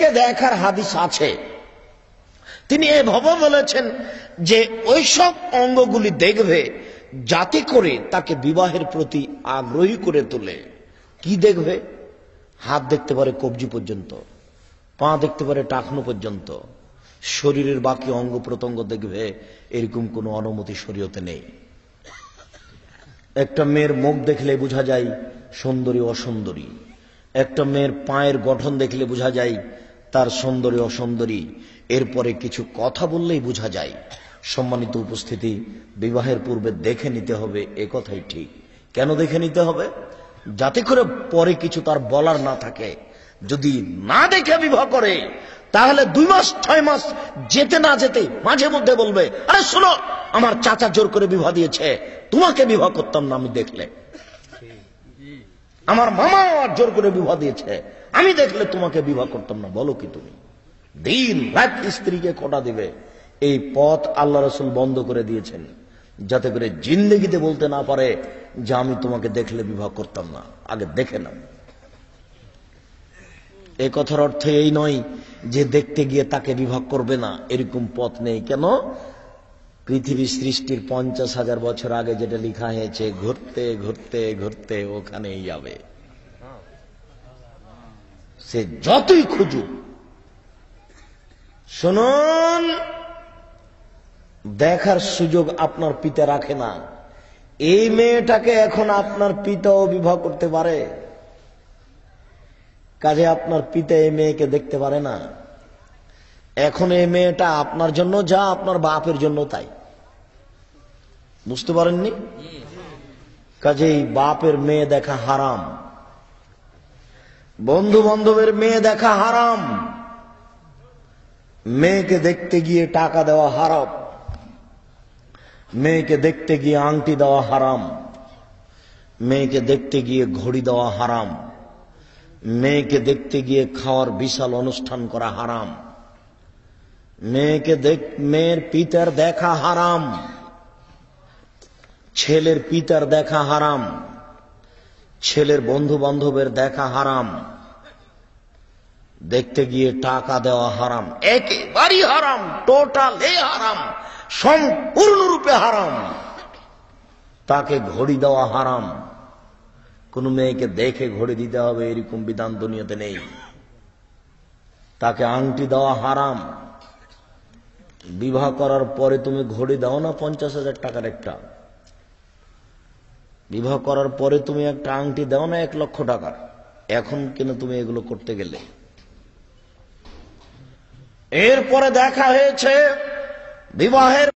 মেয়েকে দেখার হাদিস আছে। তিনি এভাবে বলেছেন যে ওইসব অঙ্গগুলি দেখবে যাতে করে তাকে বিবাহের প্রতি আগ্রহী করে তোলে। কি দেখবে? হাত দেখতে পারে কবজি পর্যন্ত, পা দেখতে পারে টাকনো পর্যন্ত, শরীরের বাকি অঙ্গ প্রত্যঙ্গ দেখবে। এরকম কোনো অনুমতি শরীয়তে নেই। একটা মেয়ের মুখ দেখলে বোঝা যায় সুন্দরী অসুন্দরী, একটা মেয়ের পায়ের গঠন দেখলে বোঝা যায় তার সুন্দরী অসুন্দরী, এরপরে কিছু কথা বললেই বোঝা যায়। সম্মানিত উপস্থিতি, বিবাহের পূর্বে দেখে নিতে হবে, এ কথাই ঠিক। কেন দেখে নিতে হবে? যাতে করে পরে কিছু তার বলার না থাকে। যদি না দেখে বিবাহ করে তাহলে 2 মাস 6 মাস যেতে না যেতে মাঝে মধ্যে বলবে, আরে শোনো, আমার চাচা জোর করে বিবাহ দিয়েছে, তোমাকে বিবাহ করতাম না আমি দেখলে। আমার মামা জোর করে বিবাহ দিয়েছে, আমি দেখলে তোমাকে বিবাহ করতাম না। বলো কি তুমি? দিন রাত স্ত্রীকে খোটা দিবে। এই পথ আল্লাহ রাসূল বন্ধ করে দিয়েছেন, যাতে করে জিন্দেগিতে বলতে না পারে যে আমি তোমাকে দেখলে বিবাহ করতাম না, আগে দেখে নাও। এই কথার অর্থ এই নয় যে দেখতে গিয়ে তাকে বিবাহ করবে না, এরকম পথ নেই। কেন? পৃথিবী সৃষ্টির 50,000 বছর আগে যেটা লেখা হয়েছে, ঘুরতে ঘুরতে ঘুরতে ওখানেই যাবে। সে যতই খুঁজুক। শুনুন, দেখার সুযোগ আপনার পিতা রাখে না। এই মেয়েটাকে এখন আপনার পিতাও বিবাহ করতে পারে, কাজে আপনার পিতা এই মেয়েকে দেখতে পারে না। এখন এই মেয়েটা আপনার জন্য যা, আপনার বাপের জন্য তাই। বুঝতে পারেননি? কাজেই বাপের মেয়ে দেখা হারাম, বন্ধু বান্ধবের মেয়ে দেখা হারাম, মেয়েকে দেখতে গিয়ে টাকা দেওয়া হারাম, মেয়েকে দেখতে গিয়ে আংটি দেওয়া হারাম, মেয়েকে দেখতে গিয়ে ঘড়ি দেওয়া হারাম, মেয়েকে দেখতে গিয়ে খাওয়ার বিশাল অনুষ্ঠান করা হারাম, মেয়ের পিতার দেখা হারাম, ছেলের পিতার দেখা হারাম, ছেলের বন্ধু বান্ধবের দেখা হারাম, দেখতে গিয়ে টাকা দেওয়া হারাম, একেবারেই হারাম, টোটালি হারাম, সম্পূর্ণরূপে হারাম। তাকে ঘড়ি দেওয়া হারাম। কোন মেয়েকে দেখে ঘড়ি দিতে হবে এরকম বিধান দুনিয়াতে নেই। তাকে আংটি দেওয়া হারাম। বিবাহ করার পরে তুমি ঘড়ি দাও না 50,000 টাকার একটা, বিবাহ করার পরে তুমি একটা আংটি দাও না 1 লক্ষ টাকার। এখন কেন তুমি এগুলো করতে গেলে? এরপরে দেখা হয়েছে বিবাহের